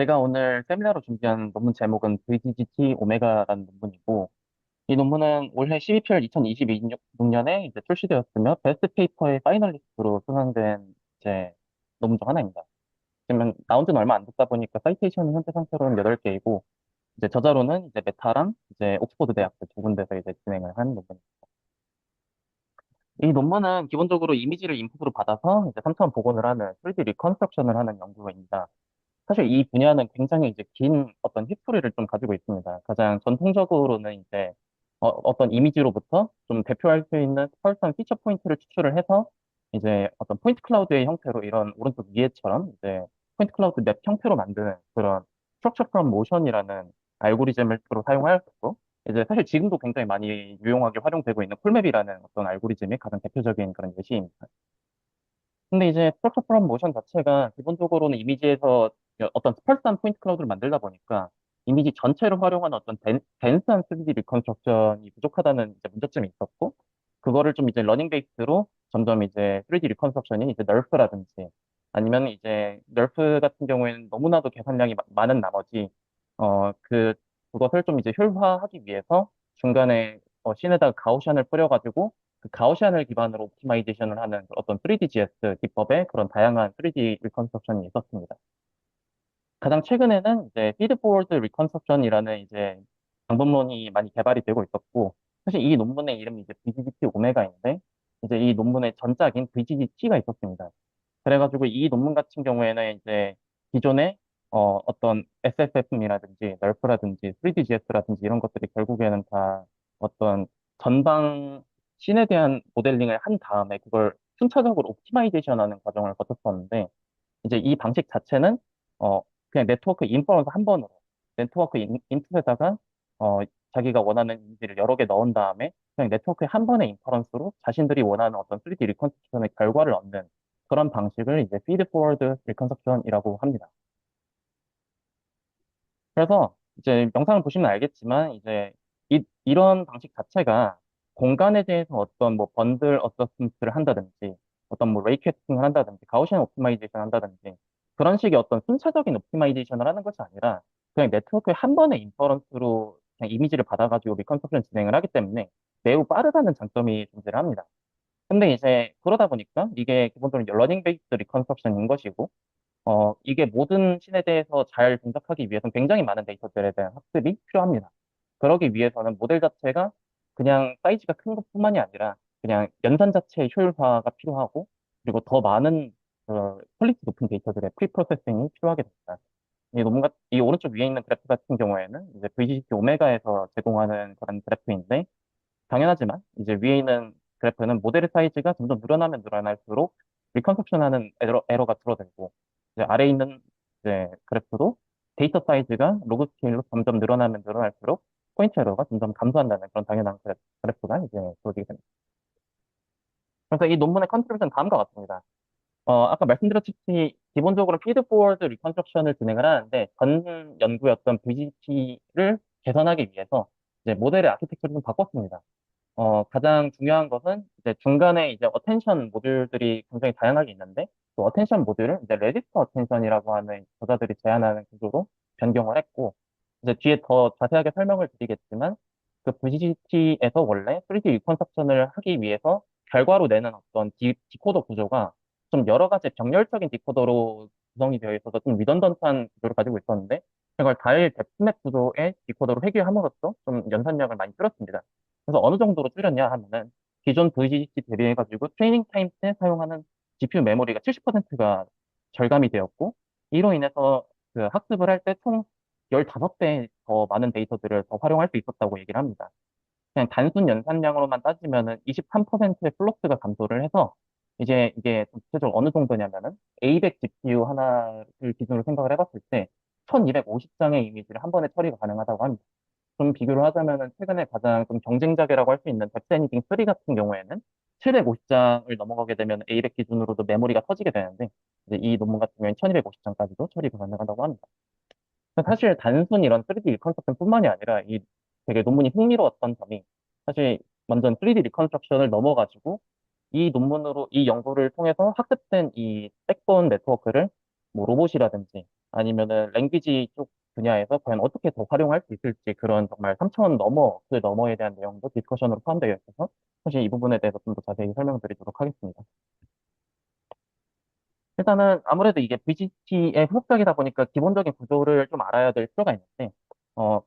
제가 오늘 세미나로 준비한 논문 제목은 VGGT 오메가라는 논문이고, 이 논문은 올해 12월 2026년에 이제 출시되었으며, 베스트 페이퍼의 파이널리스트로 수상된 이제 논문 중 하나입니다. 지금 나온 지는 얼마 안 됐다 보니까 사이테이션은 현재 상태로는 8개이고, 이제 저자로는 이제 메타랑 이제 옥스퍼드 대학 두 군데서 이제 진행을 한 논문입니다. 이 논문은 기본적으로 이미지를 인풋으로 받아서 이제 3차원 복원을 하는 3D 리컨스트럭션을 하는 연구입니다. 사실 이 분야는 굉장히 이제 긴 어떤 히스토리를 좀 가지고 있습니다. 가장 전통적으로는 이제 떤 이미지로부터 좀 대표할 수 있는 특별한 피처 포인트를 추출을 해서 이제 어떤 포인트 클라우드의 형태로 이런 오른쪽 위에처럼 이제 포인트 클라우드 맵 형태로 만드는 그런 스트럭처 프롬 모션이라는 알고리즘을 주로 사용하였고, 이제 사실 지금도 굉장히 많이 유용하게 활용되고 있는 콜맵이라는 어떤 알고리즘이 가장 대표적인 그런 예시입니다. 근데 이제 스트럭처 프롬 모션 자체가 기본적으로는 이미지에서 어떤 스펄스한 포인트 클라우드를 만들다 보니까 이미지 전체를 활용하는 어떤 덴스한 3D 리컨스트럭션이 부족하다는 이제 문제점이 있었고, 그거를 좀 이제 러닝 베이스로 점점 이제 3D 리컨스트럭션이 이제 널프라든지 아니면 이제 널프 같은 경우에는 너무나도 계산량이 많은 나머지 그것을 좀 이제 효율화하기 위해서 중간에 씬에다가 가우시안을 뿌려가지고 그 가우시안을 기반으로 옵티마이제이션을 하는 어떤 3DGS 기법의 그런 다양한 3D 리컨스트럭션이 있었습니다. 가장 최근에는 이제 피드포워드 리컨스트럭션이라는 이제 방법론이 많이 개발이 되고 있었고, 사실 이 논문의 이름이 이제 VGGT 오메가인데, 이제 이 논문의 전작인 VGGT가 있었습니다. 그래가지고 이 논문 같은 경우에는 이제 기존의 어떤 SFM이라든지 널프라든지 3DGS라든지 이런 것들이 결국에는 다 어떤 전방 씬에 대한 모델링을 한 다음에 그걸 순차적으로 옵티마이제이션하는 과정을 거쳤었는데, 이제 이 방식 자체는 그냥 네트워크 인퍼런스 한 번으로 네트워크 인풋에다가 어, 자기가 원하는 이미지를 여러 개 넣은 다음에 그냥 네트워크의 한 번의 인퍼런스로 자신들이 원하는 어떤 3D 리컨스트럭션의 결과를 얻는 그런 방식을 이제 피드 포워드 리컨스트럭션이라고 합니다. 그래서 이제 영상을 보시면 알겠지만 이제 이런 방식 자체가 공간에 대해서 어떤 뭐 번들 어서스먼트를 한다든지 어떤 뭐 레이캐스팅을 한다든지 가우시안 옵티마이제이션 한다든지 그런 식의 어떤 순차적인 옵티마이제이션을 하는 것이 아니라 그냥 네트워크의 한 번의 인퍼런스로 그냥 이미지를 받아가지고 리컨스트럭션 진행을 하기 때문에 매우 빠르다는 장점이 존재를 합니다. 근데 이제 그러다 보니까 이게 기본적으로 러닝 베이스드 리컨스트럭션인 것이고 이게 모든 씬에 대해서 잘 분석하기 위해서는 굉장히 많은 데이터들에 대한 학습이 필요합니다. 그러기 위해서는 모델 자체가 그냥 사이즈가 큰 것뿐만이 아니라 그냥 연산 자체의 효율화가 필요하고 그리고 더 많은 퀄리티 높은 데이터들의 프리프로세싱이 필요하게 됩니다. 이 오른쪽 위에 있는 그래프 같은 경우에는 이제 VGCT 오메가에서 제공하는 그런 그래프인데 당연하지만 이제 위에 있는 그래프는 모델의 사이즈가 점점 늘어나면 늘어날수록 리컨스트럭션 하는 에러가 줄어들고 이제 아래에 있는 이제 그래프도 데이터 사이즈가 로그 스케일로 점점 늘어나면 늘어날수록 포인트 에러가 점점 감소한다는 그런 당연한 그래프가 이제 보여지게 됩니다. 그래서 이 논문의 컨트리뷰션은 다음과 같습니다. 아까 말씀드렸듯이 기본적으로 피드포워드 리컨스트럭션을 진행을 하는데 전 연구였던 VGT를 개선하기 위해서 이제 모델의 아키텍처를 좀 바꿨습니다. 가장 중요한 것은 이제 중간에 이제 어텐션 모듈들이 굉장히 다양하게 있는데 그 어텐션 모듈을 이제 레지스터 어텐션이라고 하는 저자들이 제안하는 구조로 변경을 했고 이제 뒤에 더 자세하게 설명을 드리겠지만 그 VGT에서 원래 3D 리컨스트럭션을 하기 위해서 결과로 내는 어떤 디코더 구조가 좀 여러 가지 병렬적인 디코더로 구성이 되어 있어서 좀 리던던트한 구조를 가지고 있었는데 이걸 다일 데프맵 구조의 디코더로 해결함으로써 좀 연산량을 많이 줄였습니다. 그래서 어느 정도로 줄였냐 하면은 기존 VGC 대비해가지고 트레이닝 타임 때 사용하는 GPU 메모리가 70%가 절감이 되었고 이로 인해서 그 학습을 할 때 총 15배 더 많은 데이터들을 더 활용할 수 있었다고 얘기를 합니다. 그냥 단순 연산량으로만 따지면은 23%의 플로스가 감소를 해서 이제 이게 좀 구체적으로 어느 정도냐면은 A100 GPU 하나를 기준으로 생각을 해봤을 때 1250장의 이미지를 한 번에 처리가 가능하다고 합니다. 좀 비교를 하자면은 최근에 가장 좀 경쟁작이라고 할 수 있는 뎁스 애니딩 3 같은 경우에는 750장을 넘어가게 되면 A100 기준으로도 메모리가 터지게 되는데 이제 이 논문 같은 경우에는 1250장까지도 처리가 가능하다고 합니다. 사실 단순 이런 3D 리컨스트럭션뿐만이 아니라 이 되게 논문이 흥미로웠던 점이 사실 완전 3D 리컨스트럭션을 넘어가지고 이 논문으로 이 연구를 통해서 학습된 이 백본 네트워크를 뭐 로봇이라든지 아니면은 랭귀지 쪽 분야에서 과연 어떻게 더 활용할 수 있을지 그런 정말 3차원 넘어, 그 너머에 대한 내용도 디스커션으로 포함되어 있어서 사실 이 부분에 대해서 좀 더 자세히 설명드리도록 하겠습니다. 일단은 아무래도 이게 VGT의 후속작이다 보니까 기본적인 구조를 좀 알아야 될 필요가 있는데,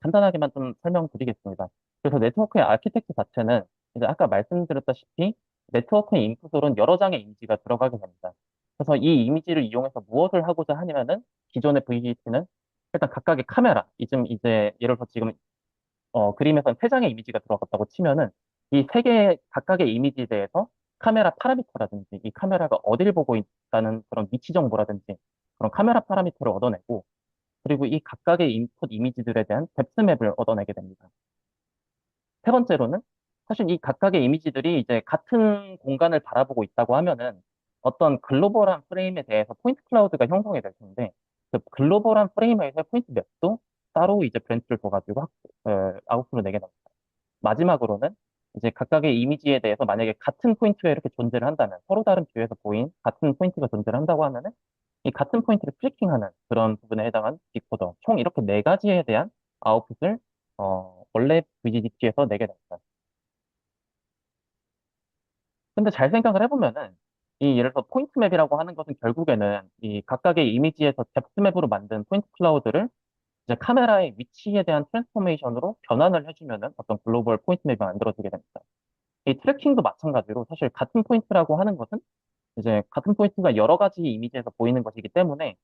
간단하게만 좀 설명드리겠습니다. 그래서 네트워크의 아키텍처 자체는 이제 아까 말씀드렸다시피 네트워크의 인풋으로는 여러 장의 이미지가 들어가게 됩니다. 그래서 이 이미지를 이용해서 무엇을 하고자 하냐면은 기존의 VGT는 일단 각각의 카메라, 이제 예를 들어 지금 그림에선 세 장의 이미지가 들어갔다고 치면은 이 세 개의 각각의 이미지에 대해서 카메라 파라미터라든지 이 카메라가 어디를 보고 있다는 그런 위치 정보라든지 그런 카메라 파라미터를 얻어내고 그리고 이 각각의 인풋 이미지들에 대한 뎁스맵을 얻어내게 됩니다. 세 번째로는 사실 이 각각의 이미지들이 이제 같은 공간을 바라보고 있다고 하면은 어떤 글로벌한 프레임에 대해서 포인트 클라우드가 형성이 될 텐데 그 글로벌한 프레임에서 포인트 맵도 따로 이제 브랜치를 둬가지고 아웃풋을 내게 됩니다. 마지막으로는 이제 각각의 이미지에 대해서 만약에 같은 포인트가 이렇게 존재를 한다면 서로 다른 뷰에서 보인 같은 포인트가 존재를 한다고 하면은 이 같은 포인트를 트래킹하는 그런 부분에 해당한 디코더 총 이렇게 네 가지에 대한 아웃풋을 원래 VGDT에서 내게 됩니다. 근데 잘 생각을 해보면은 이 예를 들어 포인트 맵이라고 하는 것은 결국에는 이 각각의 이미지에서 뎁스 맵으로 만든 포인트 클라우드를 이제 카메라의 위치에 대한 트랜스포메이션으로 변환을 해주면은 어떤 글로벌 포인트 맵이 만들어지게 됩니다. 이 트래킹도 마찬가지로 사실 같은 포인트라고 하는 것은 이제 같은 포인트가 여러 가지 이미지에서 보이는 것이기 때문에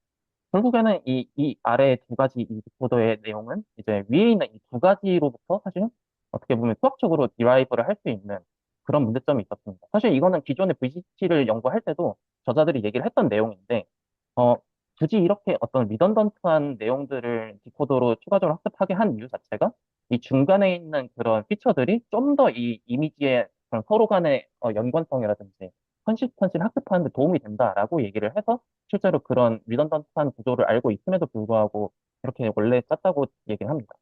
결국에는 이 아래 두 가지 이 디코더의 내용은 이제 위에 있는 이 두 가지로부터 사실 어떻게 보면 수학적으로 디라이브를 할 수 있는 그런 문제점이 있었습니다. 사실 이거는 기존의 VCT를 연구할 때도 저자들이 얘기를 했던 내용인데, 어, 굳이 이렇게 어떤 리던던트한 내용들을 디코더로 추가적으로 학습하게 한 이유 자체가 이 중간에 있는 그런 피처들이 좀 더 이 이미지의 그런 서로 간의 연관성이라든지 컨시스턴시를 학습하는 데 도움이 된다라고 얘기를 해서 실제로 그런 리던던트한 구조를 알고 있음에도 불구하고 이렇게 원래 짰다고 얘기를 합니다.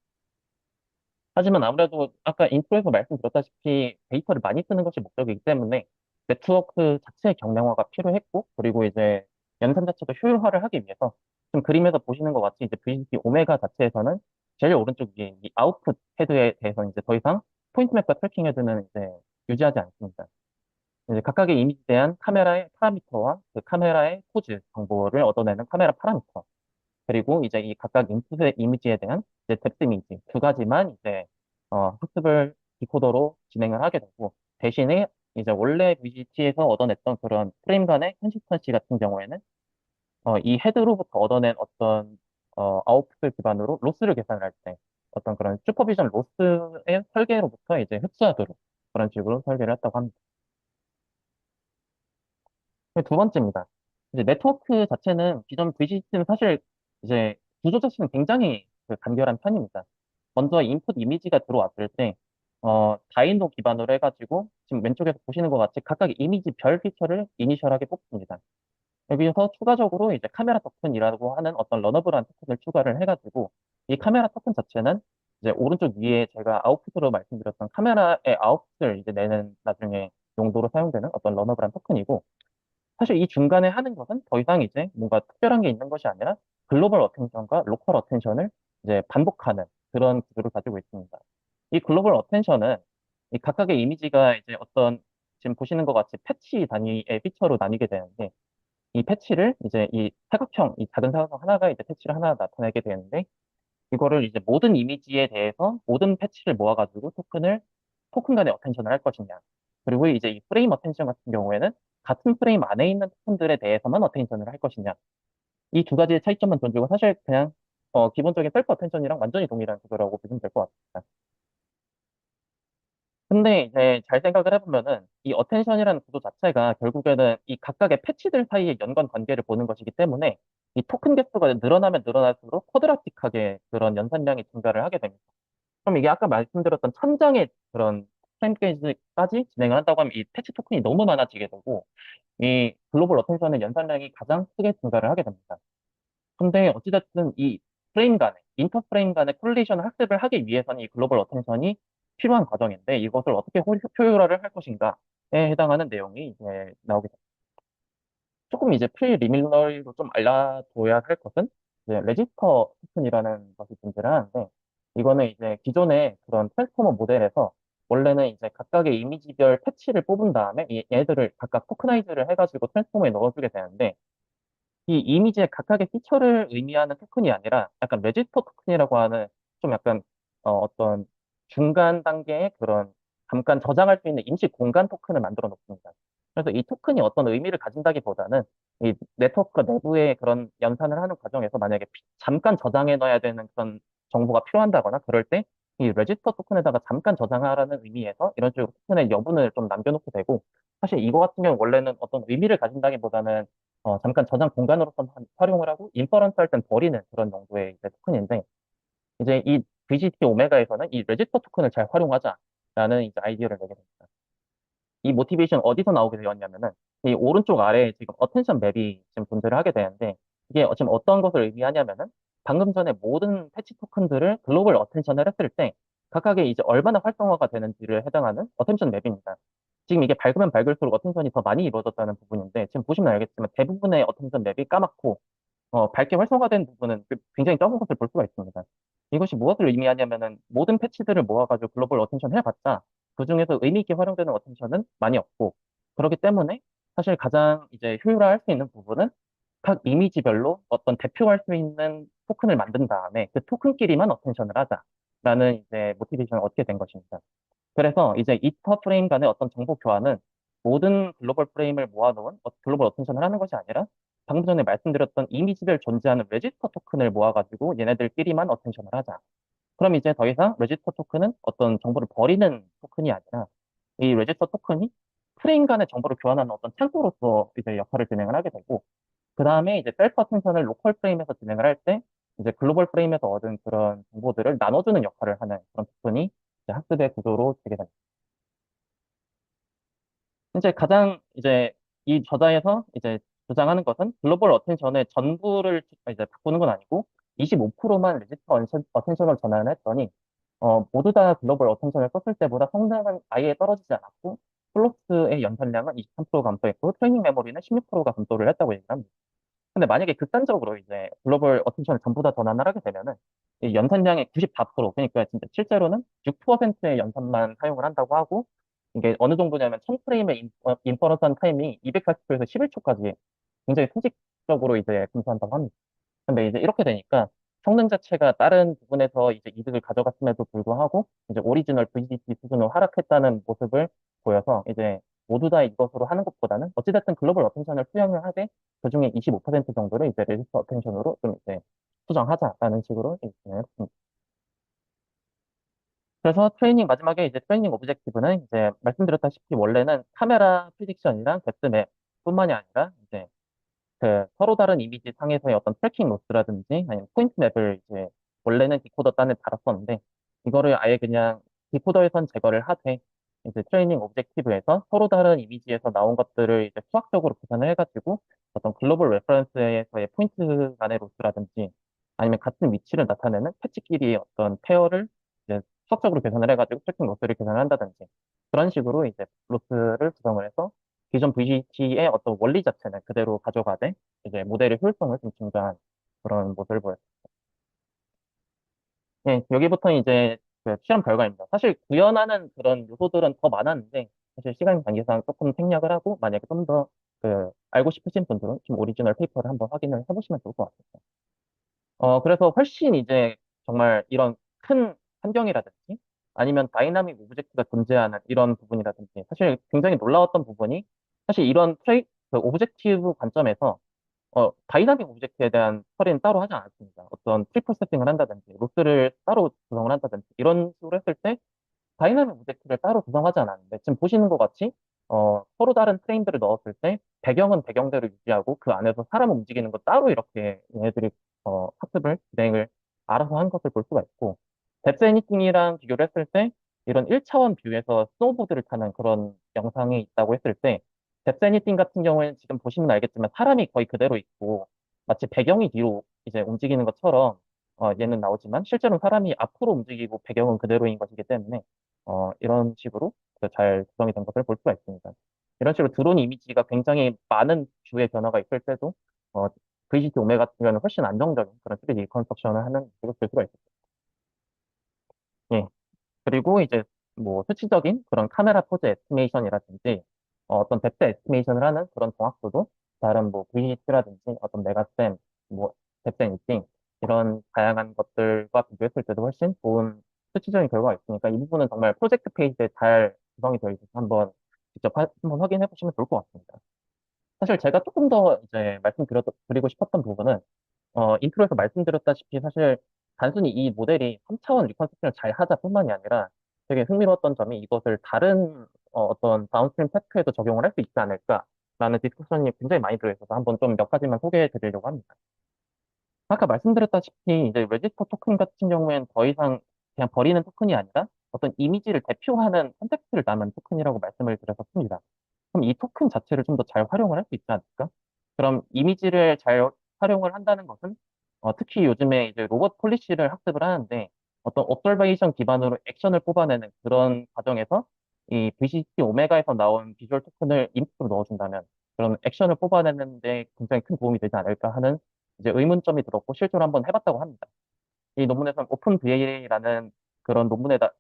하지만 아무래도 아까 인트로에서 말씀드렸다시피 데이터를 많이 쓰는 것이 목적이기 때문에 네트워크 자체의 경량화가 필요했고, 그리고 이제 연산 자체도 효율화를 하기 위해서 좀 그림에서 보시는 것 같이 이제 VCP 오메가 자체에서는 제일 오른쪽 위에 이 아웃풋 헤드에 대해서 이제 더 이상 포인트 맵과 트래킹 헤드는 이제 유지하지 않습니다. 이제 각각의 이미지에 대한 카메라의 파라미터와 그 카메라의 포즈 정보를 얻어내는 카메라 파라미터, 그리고 이제 이 각각 인풋의 이미지에 대한 이제 뎁스 이미지 두 가지만 이제 학습을 디코더로 진행을 하게 되고, 대신에 이제 원래 VGT에서 얻어냈던 그런 프레임 간의 컨시스턴시 같은 경우에는 이 헤드로부터 얻어낸 어떤 아웃풋을 기반으로 로스를 계산을 할 때 어떤 그런 슈퍼비전 로스의 설계로부터 이제 흡수하도록 그런 식으로 설계를 했다고 합니다. 두 번째입니다. 이제 네트워크 자체는 기존 VCT는 사실 이제 구조 자체는 굉장히 그 간결한 편입니다. 먼저 인풋 이미지가 들어왔을 때, 다인도 기반으로 해가지고 지금 왼쪽에서 보시는 것 같이 각각 이미지 별 피처를 이니셜하게 뽑습니다. 여기서 추가적으로 이제 카메라 토큰이라고 하는 어떤 러너블한 토큰을 추가를 해가지고 이 카메라 토큰 자체는 이제 오른쪽 위에 제가 아웃풋으로 말씀드렸던 카메라의 아웃풋을 이제 내는 나중에 용도로 사용되는 어떤 러너블한 토큰이고, 사실 이 중간에 하는 것은 더 이상 이제 뭔가 특별한 게 있는 것이 아니라 글로벌 어텐션과 로컬 어텐션을 이제 반복하는 그런 구조를 가지고 있습니다. 이 글로벌 어텐션은 이 각각의 이미지가 이제 어떤 지금 보시는 것 같이 패치 단위의 피처로 나뉘게 되는데, 이 패치를 이제 이 사각형, 이 작은 사각형 하나가 이제 패치를 하나 나타내게 되는데, 이거를 이제 모든 이미지에 대해서 모든 패치를 모아가지고 토큰 간의 어텐션을 할 것이냐. 그리고 이제 이 프레임 어텐션 같은 경우에는 같은 프레임 안에 있는 토큰들에 대해서만 어텐션을 할 것이냐. 이 두 가지의 차이점만 던지고 사실 그냥 기본적인 셀프 어텐션이랑 완전히 동일한 구조라고 보시면 될 것 같습니다. 근데 이제 잘 생각을 해보면은 이 어텐션이라는 구조 자체가 결국에는 이 각각의 패치들 사이의 연관 관계를 보는 것이기 때문에 이 토큰 개수가 늘어나면 늘어날수록 쿼드라틱하게 그런 연산량이 증가를 하게 됩니다. 그럼 이게 아까 말씀드렸던 천장의 그런 프레임 게이지까지 진행을 한다고 하면 이 패치 토큰이 너무 많아지게 되고 이 글로벌 어텐션의 연산량이 가장 크게 증가를 하게 됩니다. 근데 어찌됐든 이 프레임 간의, 인터프레임 간의 콜리션을 학습을 하기 위해서는 이 글로벌 어텐션이 필요한 과정인데 이것을 어떻게 효율화를 할 것인가에 해당하는 내용이 이제 나오게 됩니다. 조금 이제 프리리미너리로 좀 알려둬야 할 것은 이제 레지스터 토큰이라는 것이 존재를 하는데, 이거는 이제 기존의 그런 트랜스포머 모델에서 원래는 이제 각각의 이미지별 패치를 뽑은 다음에 얘들을 각각 토크나이즈를 해가지고 트랜스포머에 넣어주게 되는데, 이 이미지의 각각의 피처를 의미하는 토큰이 아니라 약간 레지스터 토큰이라고 하는 좀 약간 어떤 중간 단계의 그런 잠깐 저장할 수 있는 임시 공간 토큰을 만들어 놓습니다. 그래서 이 토큰이 어떤 의미를 가진다기보다는 이 네트워크 내부의 그런 연산을 하는 과정에서 만약에 잠깐 저장해 놔야 되는 그런 정보가 필요한다거나 그럴 때 이 레지스터 토큰에다가 잠깐 저장하라는 의미에서 이런 식으로 토큰의 여분을 좀 남겨놓게 되고, 사실 이거 같은 경우는 원래는 어떤 의미를 가진다기보다는 잠깐 저장 공간으로서 활용을 하고 인퍼런스 할 땐 버리는 그런 정도의 이제 토큰인데, 이제 이 VGT 오메가에서는 이 레지스터 토큰을 잘 활용하자라는 이제 아이디어를 내게 됩니다. 이 모티베이션 어디서 나오게 되었냐면은 이 오른쪽 아래에 지금 어텐션 맵이 지금 존재를 하게 되는데, 이게 지금 어떤 것을 의미하냐면은 방금 전에 모든 패치 토큰들을 글로벌 어텐션을 했을 때 각각의 이제 얼마나 활성화가 되는지를 해당하는 어텐션 맵입니다. 지금 이게 밝으면 밝을수록 어텐션이 더 많이 이루어졌다는 부분인데, 지금 보시면 알겠지만 대부분의 어텐션 맵이 까맣고 밝게 활성화된 부분은 굉장히 적은 것을 볼 수가 있습니다. 이것이 무엇을 의미하냐면은 모든 패치들을 모아가지고 글로벌 어텐션 해봤자 그중에서 의미 있게 활용되는 어텐션은 많이 없고, 그렇기 때문에 사실 가장 이제 효율화할 수 있는 부분은 각 이미지별로 어떤 대표할 수 있는 토큰을 만든 다음에 그 토큰끼리만 어텐션을 하자라는 이제 모티베이션을 얻게 된 것입니다. 그래서 이제 이터 프레임 간의 어떤 정보 교환은 모든 글로벌 프레임을 모아놓은 글로벌 어텐션을 하는 것이 아니라 방금 전에 말씀드렸던 이미지별 존재하는 레지스터 토큰을 모아가지고 얘네들끼리만 어텐션을 하자. 그럼 이제 더 이상 레지스터 토큰은 어떤 정보를 버리는 토큰이 아니라 이 레지스터 토큰이 프레임 간의 정보를 교환하는 어떤 창구로서 이제 역할을 진행을 하게 되고, 그 다음에 이제 셀프 어텐션을 로컬 프레임에서 진행을 할 때 이제 글로벌 프레임에서 얻은 그런 정보들을 나눠주는 역할을 하는 그런 토큰이 이제 학습의 구조로 되게 됩니다. 이제 가장 이제 이 저자에서 이제 주장하는 것은 글로벌 어텐션의 전부를 이제 바꾸는 건 아니고 25%만 레지스터 어텐션을 전환을 했더니 모두 다 글로벌 어텐션을 썼을 때보다 성능은 아예 떨어지지 않았고, 플로스의 연산량은 23% 감소했고 트레이닝 메모리는 16%가 감소를 했다고 얘기를 합니다. 근데 만약에 극단적으로 이제 글로벌 어텐션을 전부 다 전환을 하게 되면은 이 연산량의 94%, 그러니까 진짜 실제로는 6%의 연산만 사용을 한다고 하고, 이게 어느 정도냐면 1000프레임의 인퍼런스한 타임이 240초에서 11초까지 굉장히 수직적으로 이제 감소한다고 합니다. 근데 이제 이렇게 되니까 성능 자체가 다른 부분에서 이제 이득을 가져갔음에도 불구하고 이제 오리지널 VGT 수준으로 하락했다는 모습을 보여서, 이제 모두 다 이것으로 하는 것보다는 어찌됐든 글로벌 어텐션을 수령을 하되 그중에 25% 정도를 이제 레지스터 어텐션으로 좀 이제 수정하자라는 식으로 이제 진행을 했습니다. 그래서 마지막에 이제 트레이닝 오브젝티브는 이제 말씀드렸다시피 원래는 카메라 프리딕션이랑 데스맵 뿐만이 아니라 이제 그 서로 다른 이미지 상에서의 어떤 트래킹 로스라든지 아니면 포인트 맵을 이제 원래는 디코더 단에 달았었는데, 이거를 아예 그냥 디코더에선 제거를 하되 이제 트레이닝 오브젝티브에서 서로 다른 이미지에서 나온 것들을 이제 수학적으로 계산을 해가지고 어떤 글로벌 레퍼런스에서의 포인트 간의 로스라든지 아니면 같은 위치를 나타내는 패치끼리의 어떤 페어를 이제 수학적으로 계산을 해가지고 트래킹 로스를 계산을 한다든지 그런 식으로 이제 로스를 구성을 해서 기존 VGT의 어떤 원리 자체는 그대로 가져가되 이제 모델의 효율성을 좀 증가한 그런 모습을 보였어요. 네, 여기부터 이제 그 실험 결과입니다. 사실 구현하는 그런 요소들은 더 많았는데 사실 시간 관계상 조금 생략을 하고, 만약에 좀 더 그 알고 싶으신 분들은 좀 오리지널 페이퍼를 한번 확인을 해보시면 좋을 것 같습니다. 그래서 훨씬 이제 정말 이런 큰 환경이라든지 아니면 다이나믹 오브젝트가 존재하는 이런 부분이라든지, 사실 굉장히 놀라웠던 부분이 사실 이런 그 오브젝티브 관점에서 다이나믹 오브젝트에 대한 처리는 따로 하지 않았습니다. 어떤 프리프로세싱을 한다든지 로스를 따로 구성을 한다든지 이런 식으로 했을 때 다이나믹 오브젝트를 따로 구성하지 않았는데, 지금 보시는 것 같이 서로 다른 프레임들을 넣었을 때 배경은 배경대로 유지하고 그 안에서 사람 움직이는 거 따로 이렇게 얘네들이 학습을 진행을 알아서 한 것을 볼 수가 있고, 뎁스 애니팅이랑 비교를 했을 때 이런 1차원 뷰에서 스노보드를 타는 그런 영상이 있다고 했을 때, 뎁스 애니팅 같은 경우에는 지금 보시면 알겠지만 사람이 거의 그대로 있고 마치 배경이 뒤로 이제 움직이는 것처럼 얘는 나오지만 실제로는 사람이 앞으로 움직이고 배경은 그대로인 것이기 때문에 이런 식으로 잘 구성이 된 것을 볼 수가 있습니다. 이런 식으로 드론 이미지가 굉장히 많은 뷰의 변화가 있을 때도 어, VCT 오메가 같은 경우는 훨씬 안정적인 그런 3D 리컨스트럭션을 하는 식으로 볼 수가 있습니다. 예. 그리고 이제 뭐 수치적인 그런 카메라 포즈 에스티메이션이라든지 어떤 뎁스 에스티메이션을 하는 그런 정확도도 다른 뭐 VCT라든지 어떤 메가셈, 뭐 뎁스 에니팅 이런 다양한 것들과 비교했을 때도 훨씬 좋은 수치적인 결과가 있으니까 이 부분은 정말 프로젝트 페이지에 잘 구성이 되어 있어서 한번 직접 한번 확인해 보시면 좋을 것 같습니다. 사실 제가 조금 더 이제 말씀드리고 싶었던 부분은 인트로에서 말씀드렸다시피 사실 단순히 이 모델이 3차원 리컨스트럭션을 잘 하자뿐만이 아니라 되게 흥미로웠던 점이 이것을 다른 어떤 다운스트림 테크에도 적용을 할 수 있지 않을까라는 디스커션이 굉장히 많이 들어있어서 한번 좀 몇 가지만 소개해 드리려고 합니다. 아까 말씀드렸다시피 이제 레지스터 토큰 같은 경우에는 더 이상 그냥 버리는 토큰이 아니라 어떤 이미지를 대표하는 컨텍스트를 담은 토큰이라고 말씀을 드렸었습니다. 그럼 이 토큰 자체를 좀 더 잘 활용을 할 수 있지 않을까? 그럼 이미지를 잘 활용을 한다는 것은 특히 요즘에 이제 로봇 폴리시를 학습을 하는데 어떤 observation 기반으로 액션을 뽑아내는 그런 과정에서 이 VCT 오메가에서 나온 비주얼 토큰을 인풋으로 넣어준다면 그런 액션을 뽑아내는데 굉장히 큰 도움이 되지 않을까 하는 이제 의문점이 들었고 실제로 한번 해봤다고 합니다. 이 논문에서는 오픈 VA라는 그런 논문에다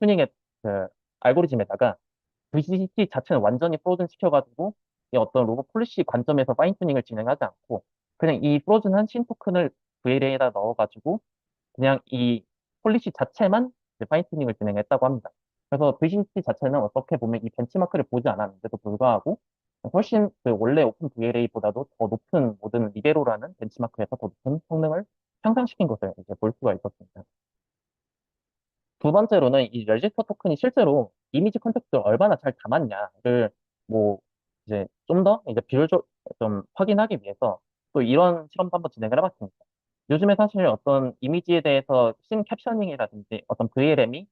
튜닝의 그 알고리즘에다가 VCT 자체는 완전히 프로즌 시켜가지고 이 어떤 로봇 폴리시 관점에서 파인 튜닝을 진행하지 않고 그냥 이 프로즌한 신 토큰을 VLA에다 넣어가지고 그냥 이 폴리시 자체만 파인 튜닝을 진행했다고 합니다. 그래서 VCT 자체는 어떻게 보면 이 벤치마크를 보지 않았는데도 불구하고 훨씬 그 원래 오픈 VLA보다도 더 높은 모든 리베로라는 벤치마크에서 더 높은 성능을 향상시킨 것을 이제 볼 수가 있었습니다. 두 번째로는 이 레지스터 토큰이 실제로 이미지 컨텍스트를 얼마나 잘 담았냐를 뭐 이제 좀 더 이제 비율적 좀 확인하기 위해서 또 이런 실험도 한번 진행을 해봤습니다. 요즘에 사실 어떤 이미지에 대해서 씬 캡셔닝이라든지 어떤 VLM이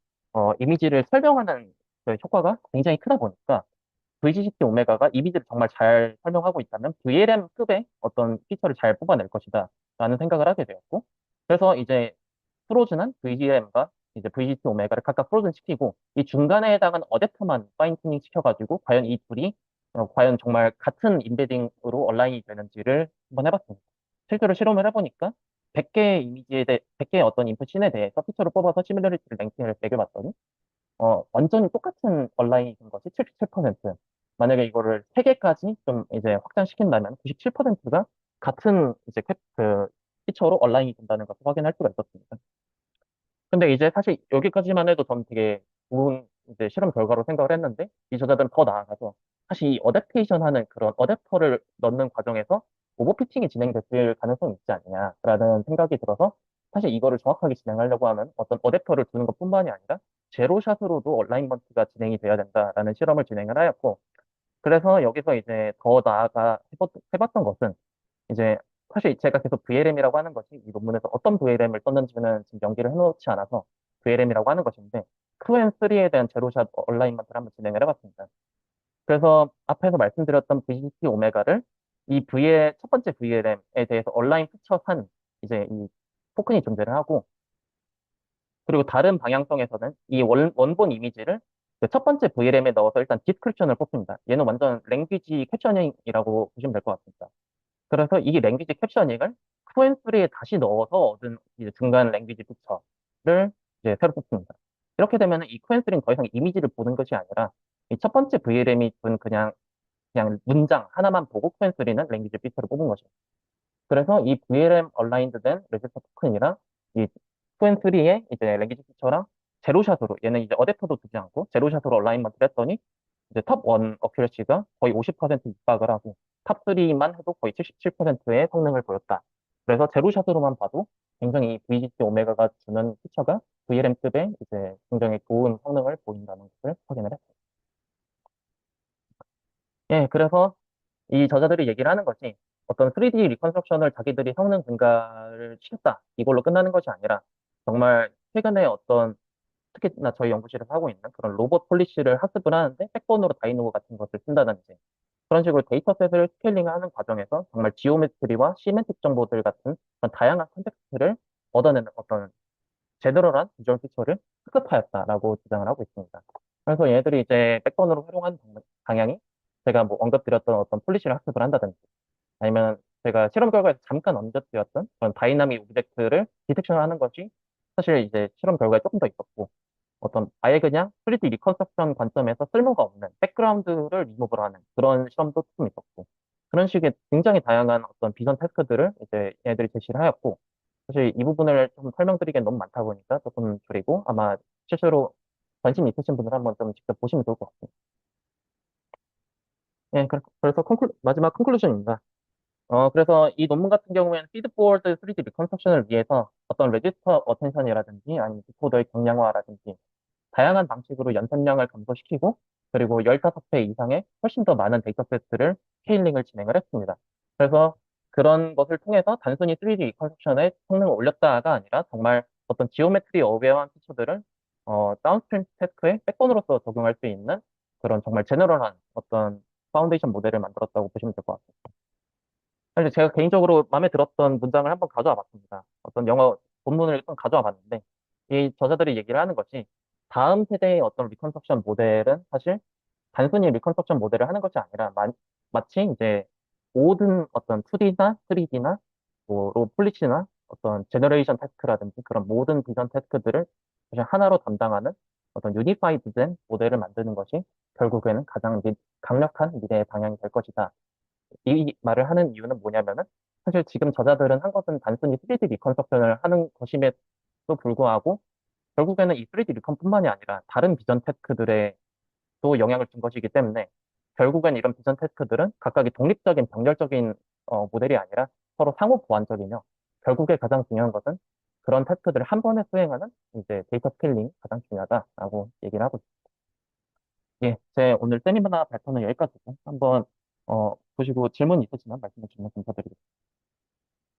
이미지를 설명하는 그 효과가 굉장히 크다 보니까 VGCT 오메가가 이미지를 정말 잘 설명하고 있다면 VLM급의 어떤 피처를 잘 뽑아낼 것이다 라는 생각을 하게 되었고 그래서 이제 프로즌한 VGM과 이제 VGT 오메가를 각각 프로즌 시키고 이 중간에 해당하는 어댑터만 파인 튜닝 시켜가지고 과연 이 둘이 과연 정말 같은 인베딩으로 얼라인이 되는지를 한번 해봤습니다. 실제로 실험을 해보니까 100개의 이미지에 대해 100개의 어떤 인풋 씬에 대해서 피처를 뽑아서 시뮬러리티를 랭킹을 매겨봤더니 완전히 똑같은 얼라인인 것이 77%. 만약에 이거를 3개까지 좀 이제 확장시킨다면 97%가 같은 이제 그 피처로 얼라인이 된다는 것을 확인할 수가 있었습니다. 근데 이제 사실 여기까지만 해도 전 되게 좋은 이제 실험 결과로 생각을 했는데 이 저자들은 더 나아가서 사실 이 어댑테이션 하는 그런 어댑터를 넣는 과정에서 오버피팅이 진행됐을 가능성이 있지 않냐라는 생각이 들어서 사실 이거를 정확하게 진행하려고 하면 어떤 어댑터를 두는 것뿐만이 아니라 제로샷으로도 얼라인먼트가 진행이 돼야 된다라는 실험을 진행을 하였고 그래서 여기서 이제 더 나아가 해봤던 것은 이제 사실 제가 계속 VLM이라고 하는 것이 이 논문에서 어떤 VLM을 썼는지는 지금 연기를 해놓지 않아서 VLM이라고 하는 것인데 2&3에 대한 제로샷 얼라인먼트를 한번 진행을 해봤습니다. 그래서 앞에서 말씀드렸던 VCT 오메가를 이 V의 첫 번째 VLM에 대해서 얼라인 피처한 이제 이 토큰이 존재를 하고 그리고 다른 방향성에서는 이 원본 이미지를 그첫 번째 VLM에 넣어서 일단 디스크립션을 뽑습니다. 얘는 완전 랭귀지 캡셔닝이라고 보시면 될 것 같습니다. 그래서 이 랭귀지 캡셔닝을 Q&A에 다시 넣어서 얻은 이제 중간 랭귀지 피처를 이제 새로 뽑습니다. 이렇게 되면 이 Q&A는 더 이상 이미지를 보는 것이 아니라 이 첫 번째 VLM이 준 그냥 문장 하나만 보고 Q&A는 랭귀지 피처를 뽑은 것입니다. 그래서 이 VLM 얼라인드 된 레지스터 토큰이랑 이 Q&A의 이제 랭귀지 피처랑 제로샷으로 얘는 이제 어댑터도 두지 않고 제로샷으로 얼라인먼트를 했더니 이제 탑 1 어큐러시가 거의 50% 육박을 하고 탑 3만 해도 거의 77%의 성능을 보였다. 그래서 제로샷으로만 봐도 굉장히 VGT 오메가가 주는 피처가 VLM급의 이제 굉장히 좋은 성능을 보인다는 것을 확인을 했어요. 예, 그래서 이 저자들이 얘기를 하는 것이 어떤 3D 리컨스트럭션을 자기들이 성능 증가를 시켰다. 이걸로 끝나는 것이 아니라 정말 최근에 어떤 특히나 저희 연구실에서 하고 있는 그런 로봇 폴리시를 학습을 하는데 백본으로 다이노그 같은 것을 쓴다든지 그런 식으로 데이터셋을 스케일링하는 과정에서 정말 지오메트리와 시멘틱 정보들 같은 그런 다양한 컨텍스트를 얻어내는 어떤 제너럴한 비주얼 피처를 특급하였다라고 주장을 하고 있습니다. 그래서 얘네들이 이제 백본으로 활용하는 방향이 제가 뭐 언급드렸던 어떤 폴리시를 학습을 한다든지 아니면 제가 실험 결과에서 잠깐 언급드렸던 그런 다이나믹 오브젝트를 디텍션하는 것이 사실 이제 실험 결과에 조금 더 있었고, 어떤 아예 그냥 3D 리컨스트럭션 관점에서 쓸모가 없는 백그라운드를 리무브를 하는 그런 실험도 조금 있었고, 그런 식의 굉장히 다양한 어떤 비전 태스크들을 이제 얘네들이 제시를 하였고, 사실 이 부분을 좀 설명드리기엔 너무 많다 보니까 조금 줄이고, 아마 실제로 관심 있으신 분들 한번 좀 직접 보시면 좋을 것 같습니다. 예, 그래서 마지막 컨클루전입니다. 그래서 이 논문 같은 경우에는 피드보드 3D 리컨스트럭션을 위해서 어떤 레지스터 어텐션이라든지 아니면 디코더의 경량화라든지 다양한 방식으로 연산량을 감소시키고 그리고 15배 이상의 훨씬 더 많은 데이터세트를 스케일링을 진행을 했습니다. 그래서 그런 것을 통해서 단순히 3D 리컨스트럭션의 성능을 올렸다가 아니라 정말 어떤 지오메트리 어웨어한 피처들을 다운스트림 태스크의 백본으로서 적용할 수 있는 그런 정말 제너럴한 어떤 파운데이션 모델을 만들었다고 보시면 될 것 같습니다. 사실 제가 개인적으로 마음에 들었던 문장을 한번 가져와 봤습니다. 어떤 영어 본문을 좀 가져와 봤는데, 이 저자들이 얘기를 하는 것이 다음 세대의 어떤 리컨스트럭션 모델은 사실 단순히 리컨스트럭션 모델을 하는 것이 아니라 마치 이제 모든 어떤 2D나 3D나 뭐 로플릿이나 어떤 제너레이션 태스크라든지 그런 모든 비전 태스크들을 사실 하나로 담당하는 어떤 유니파이드 된 모델을 만드는 것이 결국에는 가장 강력한 미래의 방향이 될 것이다. 이 말을 하는 이유는 뭐냐면은 사실 지금 저자들은 한 것은 단순히 3D 리컨스트럭션을 하는 것임에도 불구하고 결국에는 이 3D 리컨뿐만이 아니라 다른 비전 태스크들에 또 영향을 준 것이기 때문에 결국엔 이런 비전 태스크들은 각각의 독립적인 병렬적인 모델이 아니라 서로 상호 보완적이며 결국에 가장 중요한 것은 그런 태스크들을 한 번에 수행하는 이제 데이터 스케일링이 가장 중요하다라고 얘기를 하고 있습니다. 예, 제 오늘 세미나 발표는 여기까지고 한번 보시고 질문 있으시면 말씀해 주시면 감사드리겠습니다.